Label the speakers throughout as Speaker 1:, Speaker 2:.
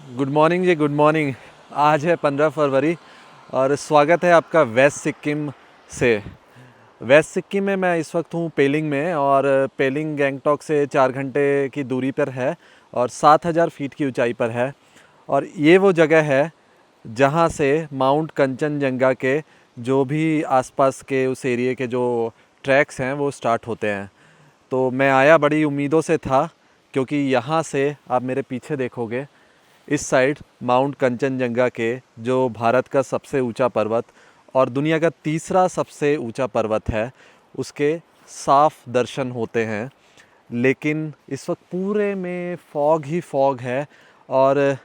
Speaker 1: Good morning जी, good morning. आज है 15 फरवरी और स्वागत है आपका वेस्ट सिक्किम से। वेस्ट सिक्किम में मैं इस वक्त हूँ पेलिंग में, और पेलिंग गैंगटॉक से 4 घंटे की दूरी पर है और 7,000 फीट की ऊंचाई पर है। और ये वो जगह है जहाँ से माउंट कंचनजंगा के जो भी आसपास के उस एरिए के जो ट्रैक्स हैं वो स्टार्ट होते हैं। तो मैं आया बड़ी उम्मीदों से था, क्योंकि यहाँ से आप मेरे पीछे देखोगे, इस साइड माउंट कंचनजंगा के जो भारत का सबसे ऊंचा पर्वत और दुनिया का तीसरा सबसे ऊंचा पर्वत है, उसके साफ दर्शन होते हैं। लेकिन इस वक्त पूरे में फॉग ही फॉग है और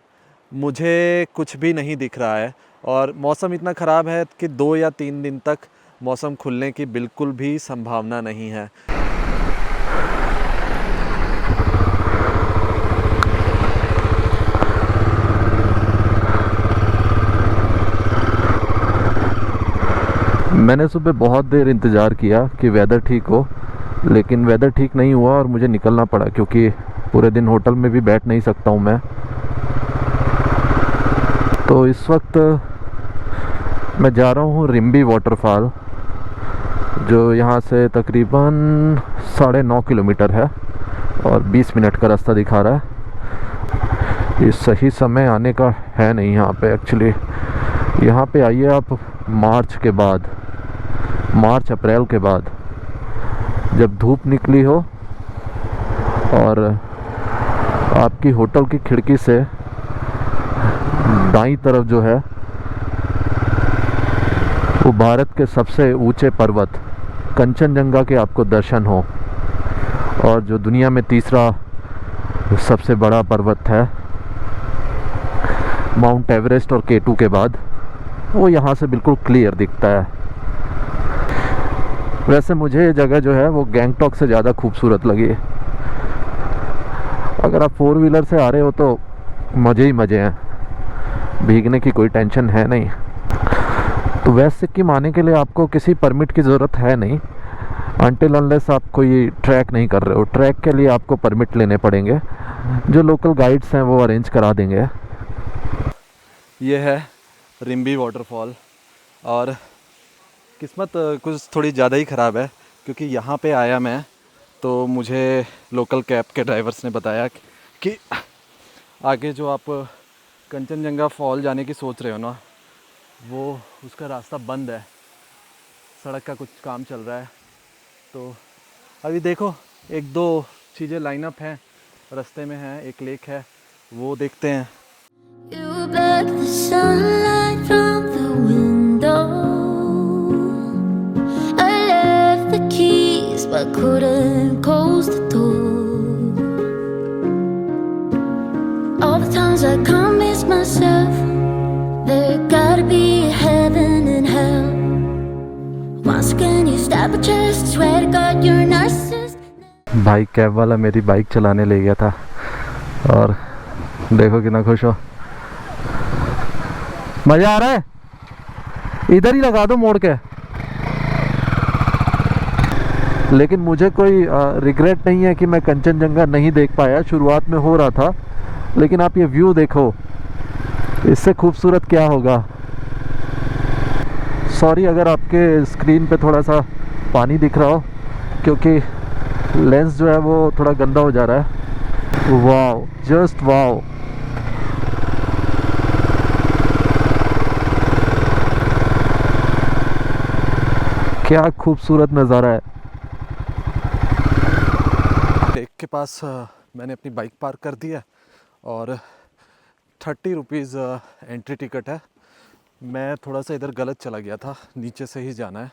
Speaker 1: मुझे कुछ भी नहीं दिख रहा है। और मौसम इतना ख़राब है कि 2 या 3 दिन तक मौसम खुलने की बिल्कुल भी संभावना नहीं है। मैंने सुबह बहुत देर इंतज़ार किया कि वेदर ठीक हो, लेकिन वेदर ठीक नहीं हुआ और मुझे निकलना पड़ा, क्योंकि पूरे दिन होटल में भी बैठ नहीं सकता हूँ मैं। तो इस वक्त मैं जा रहा हूँ रिम्बी वाटरफॉल, जो यहाँ से तकरीबन 9.5 किलोमीटर है और 20 मिनट का रास्ता दिखा रहा है। ये सही समय आने का है नहीं यहाँ पे एक्चुअली। यहाँ पे आइए आप मार्च के बाद, मार्च अप्रैल के बाद, जब धूप निकली हो और आपकी होटल की खिड़की से दाईं तरफ जो है वो भारत के सबसे ऊंचे पर्वत कंचनजंगा के आपको दर्शन हो, और जो दुनिया में तीसरा सबसे बड़ा पर्वत है माउंट एवरेस्ट और K2 के बाद, वो यहाँ से बिल्कुल क्लियर दिखता है। वैसे मुझे ये जगह जो है वो गैंगटॉक से ज़्यादा खूबसूरत लगी। अगर आप 4 व्हीलर से आ रहे हो तो मज़े ही मज़े हैं, भीगने की कोई टेंशन है नहीं। तो वेस्ट सिक्किम आने के लिए आपको किसी परमिट की ज़रूरत है नहीं, अनटिल अनलेस आप कोई ट्रैक नहीं कर रहे हो। ट्रैक के लिए आपको परमिट लेने पड़ेंगे, जो लोकल गाइड्स हैं वो अरेंज करा देंगे। ये है रिम्बी वाटरफॉल, और किस्मत कुछ थोड़ी ज़्यादा ही ख़राब है, क्योंकि यहाँ पे आया मैं तो मुझे लोकल कैब के ड्राइवर्स ने बताया कि आगे जो आप कंचनजंगा फॉल जाने की सोच रहे हो ना, वो उसका रास्ता बंद है, सड़क का कुछ काम चल रहा है। तो अभी देखो, 1-2 चीज़ें लाइनअप हैं, रास्ते में हैं, एक लेक है, वो देखते हैं।
Speaker 2: You block the sunlight from the window. I left the keys but couldn't close the door. All the times I convince myself there gotta be a heaven and hell. Once again you stab my chest, swear to God you're a narcissist.
Speaker 1: भाई cab वाला मेरी bike चलाने ले गया था और देखो कितना खुश हो। मज़ा आ रहा है, इधर ही लगा दो मोड़ के। लेकिन मुझे कोई रिग्रेट नहीं है कि मैं कंचनजंगा नहीं देख पाया। शुरुआत में हो रहा था, लेकिन आप ये व्यू देखो, इससे खूबसूरत क्या होगा। सॉरी अगर आपके स्क्रीन पे थोड़ा सा पानी दिख रहा हो, क्योंकि लेंस जो है वो थोड़ा गंदा हो जा रहा है। Wow, just wow. क्या खूबसूरत नज़ारा है। लेक के पास मैंने अपनी बाइक पार्क कर दी है और 30 रुपीज़ एंट्री टिकट है। मैं थोड़ा सा इधर गलत चला गया था, नीचे से ही जाना है।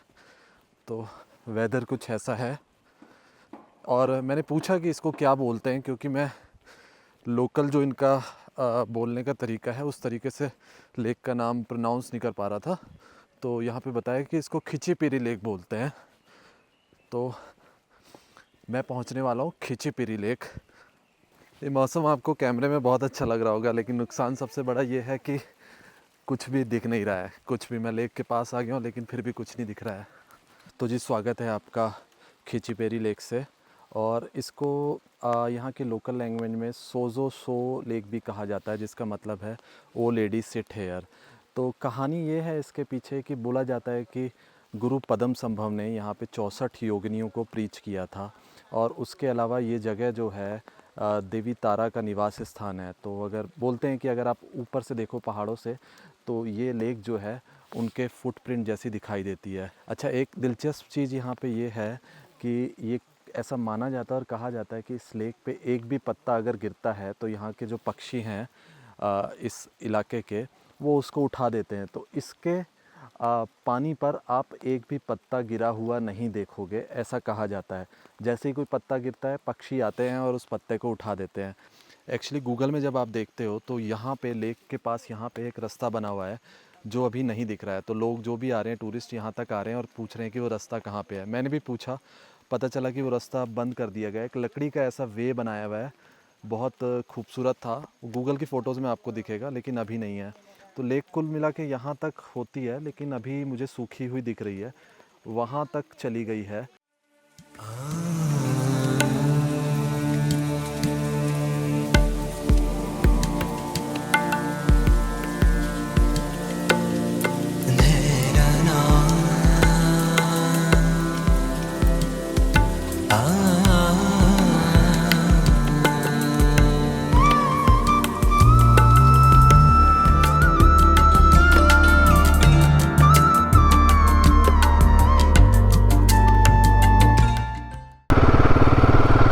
Speaker 1: तो वेदर कुछ ऐसा है, और मैंने पूछा कि इसको क्या बोलते हैं, क्योंकि मैं लोकल जो इनका बोलने का तरीका है उस तरीके से लेक का नाम प्रोनाउंस नहीं कर पा रहा था। तो यहाँ पे बताया कि इसको खिचीपीरी लेक बोलते हैं। तो मैं पहुँचने वाला हूँ खिचीपीरी लेक। ये मौसम आपको कैमरे में बहुत अच्छा लग रहा होगा, लेकिन नुकसान सबसे बड़ा ये है कि कुछ भी दिख नहीं रहा है, कुछ भी। मैं लेक के पास आ गया हूँ लेकिन फिर भी कुछ नहीं दिख रहा है। तो जी, स्वागत है आपका खिचीपेरी लेक से। और इसको यहाँ के लोकल लैंग्वेज में सोजो सो लेक भी कहा जाता है, जिसका मतलब है ओ लेडी सिट हेयर। तो कहानी ये है इसके पीछे कि बोला जाता है कि गुरु पद्म संभव ने यहाँ पे 64 योगिनियों को प्रीच किया था। और उसके अलावा ये जगह जो है देवी तारा का निवास स्थान है। तो अगर बोलते हैं कि अगर आप ऊपर से देखो पहाड़ों से तो ये लेक जो है उनके फुटप्रिंट जैसी दिखाई देती है। अच्छा, एक दिलचस्प चीज़ यहाँ पे ये है कि ये ऐसा माना जाता है और कहा जाता है कि इस लेक पे एक भी पत्ता अगर गिरता है तो यहाँ के जो पक्षी हैं इस इलाके के, वो उसको उठा देते हैं। तो इसके पानी पर आप एक भी पत्ता गिरा हुआ नहीं देखोगे, ऐसा कहा जाता है। जैसे ही कोई पत्ता गिरता है पक्षी आते हैं और उस पत्ते को उठा देते हैं। एक्चुअली गूगल में जब आप देखते हो तो यहाँ पे लेक के पास यहाँ पे एक रास्ता बना हुआ है जो अभी नहीं दिख रहा है। तो लोग जो भी आ रहे हैं, टूरिस्ट यहाँ तक आ रहे हैं और पूछ रहे हैं कि वो रास्ता कहाँ पे है। मैंने भी पूछा, पता चला कि वो रास्ता बंद कर दिया गया है। एक लकड़ी का ऐसा वे बनाया हुआ है, बहुत खूबसूरत था। गूगल की फ़ोटोज़ में आपको दिखेगा, लेकिन अभी नहीं है। तो लेक कुल मिला के यहाँ तक होती है, लेकिन अभी मुझे सूखी हुई दिख रही है, वहाँ तक चली गई है।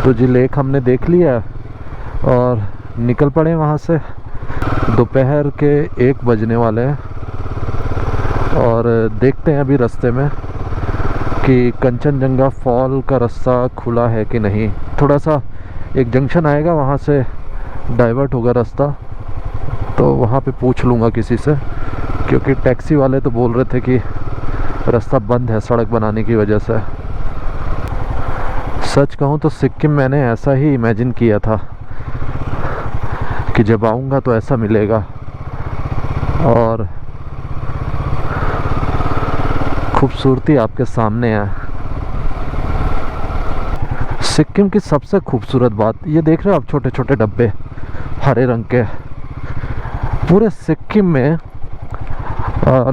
Speaker 1: तो जी लेक हमने देख लिया और निकल पड़े वहाँ से। दोपहर के 1 बजने वाले हैं और देखते हैं अभी रास्ते में कि कंचनजंगा फॉल का रास्ता खुला है कि नहीं। थोड़ा सा एक जंक्शन आएगा, वहाँ से डाइवर्ट होगा रास्ता, तो वहाँ पे पूछ लूँगा किसी से, क्योंकि टैक्सी वाले तो बोल रहे थे कि रास्ता बंद है सड़क बनाने की वजह से। सच कहूँ तो सिक्किम मैंने ऐसा ही इमेजिन किया था कि जब आऊँगा तो ऐसा मिलेगा, और खूबसूरती आपके सामने है। सिक्किम की सबसे खूबसूरत बात ये देख रहे हो आप, छोटे छोटे डब्बे हरे रंग के। पूरे सिक्किम में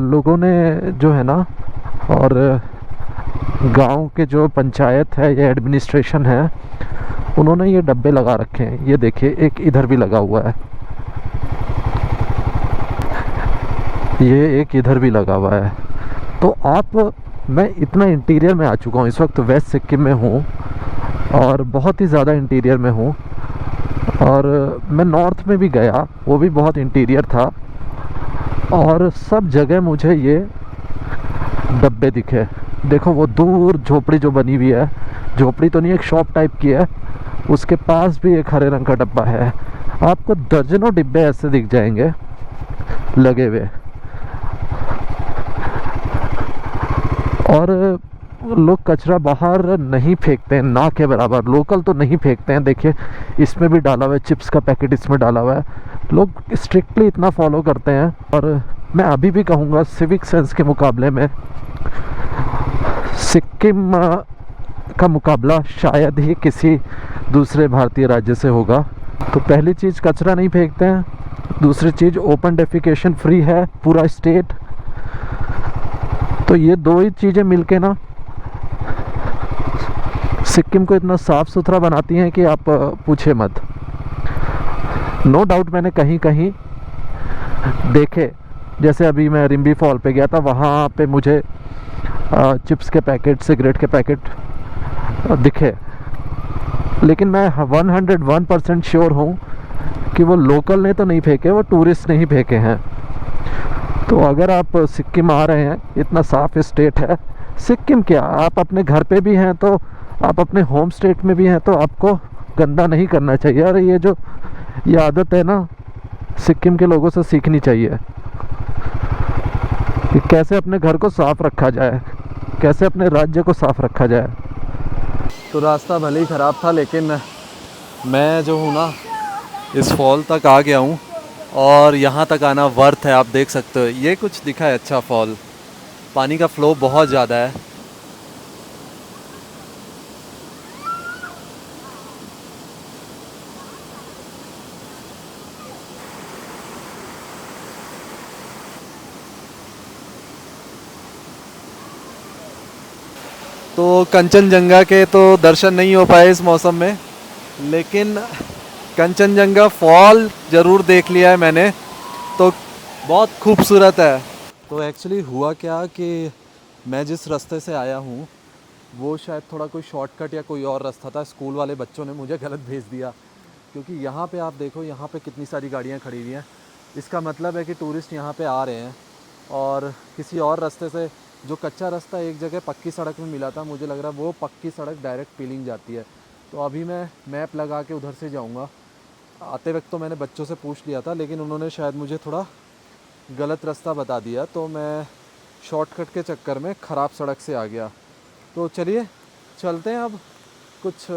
Speaker 1: लोगों ने जो है ना, और गांव के जो पंचायत है या एडमिनिस्ट्रेशन है, उन्होंने ये डब्बे लगा रखे हैं। ये देखिए, एक इधर भी लगा हुआ है, ये एक इधर भी लगा हुआ है। तो मैं इतना इंटीरियर में आ चुका हूँ, इस वक्त वेस्ट सिक्किम में हूँ और बहुत ही ज़्यादा इंटीरियर में हूँ। और मैं नॉर्थ में भी गया, वो भी बहुत इंटीरियर था, और सब जगह मुझे ये डब्बे दिखे। देखो वो दूर झोपड़ी जो बनी हुई है, झोपड़ी तो नहीं, एक शॉप टाइप की है, उसके पास भी एक हरे रंग का डब्बा है। आपको दर्जनों डिब्बे ऐसे दिख जाएंगे लगे हुए। और लोग कचरा बाहर नहीं फेंकते हैं, ना के बराबर। लोकल तो नहीं फेंकते हैं, देखिए इसमें भी डाला हुआ है, चिप्स का पैकेट इसमें डाला हुआ है। लोग स्ट्रिक्टली इतना फॉलो करते हैं। और मैं अभी भी कहूँगा सिविक सेंस के मुकाबले में सिक्किम का मुकाबला शायद ही किसी दूसरे भारतीय राज्य से होगा। तो पहली चीज़, कचरा नहीं फेंकते हैं। दूसरी चीज़, ओपन डेफिकेशन फ्री है पूरा स्टेट। तो ये दो ही चीज़ें मिलके ना सिक्किम को इतना साफ़ सुथरा बनाती हैं कि आप पूछे मत। नो डाउट मैंने कहीं कहीं देखे, जैसे अभी मैं रिम्बी फॉल पे गया था, वहाँ पे मुझे चिप्स के पैकेट, सिगरेट के पैकेट दिखे, लेकिन मैं 101% श्योर हूँ कि वो लोकल ने तो नहीं फेंके, वो टूरिस्ट ने ही फेंके हैं। तो अगर आप सिक्किम आ रहे हैं, इतना साफ़ स्टेट है सिक्किम, क्या आप अपने घर पे भी हैं तो आप अपने होम स्टेट में भी हैं तो आपको गंदा नहीं करना चाहिए। और ये आदत है ना, सिक्किम के लोगों से सीखनी चाहिए कि कैसे अपने घर को साफ़ रखा जाए, कैसे अपने राज्य को साफ़ रखा जाए। तो रास्ता भले ही ख़राब था, लेकिन मैं जो हूँ ना इस फॉल तक आ गया हूँ, और यहाँ तक आना वर्थ है। आप देख सकते हो, ये कुछ दिखा है अच्छा फॉल, पानी का फ्लो बहुत ज़्यादा है। तो कंचनजंगा के तो दर्शन नहीं हो पाए इस मौसम में, लेकिन कंचनजंगा फॉल ज़रूर देख लिया है मैंने, तो बहुत खूबसूरत है। तो एक्चुअली हुआ क्या कि मैं जिस रास्ते से आया हूँ वो शायद थोड़ा कोई शॉर्टकट या कोई और रास्ता था, स्कूल वाले बच्चों ने मुझे गलत भेज दिया। क्योंकि यहाँ पे आप देखो, यहाँ पे कितनी सारी गाड़ियाँ खड़ी हुई हैं, इसका मतलब है कि टूरिस्ट यहाँ पे आ रहे हैं। और किसी और रास्ते से, जो कच्चा रास्ता एक जगह पक्की सड़क में मिला था, मुझे लग रहा है वो पक्की सड़क डायरेक्ट पीलिंग जाती है। तो अभी मैं मैप लगा के उधर से जाऊँगा। आते वक्त तो मैंने बच्चों से पूछ लिया था, लेकिन उन्होंने शायद मुझे थोड़ा गलत रास्ता बता दिया, तो मैं शॉर्टकट के चक्कर में ख़राब सड़क से आ गया। तो चलिए चलते हैं, अब कुछ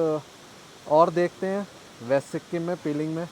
Speaker 1: और देखते हैं वेस्ट सिक्किम में, पीलिंग में।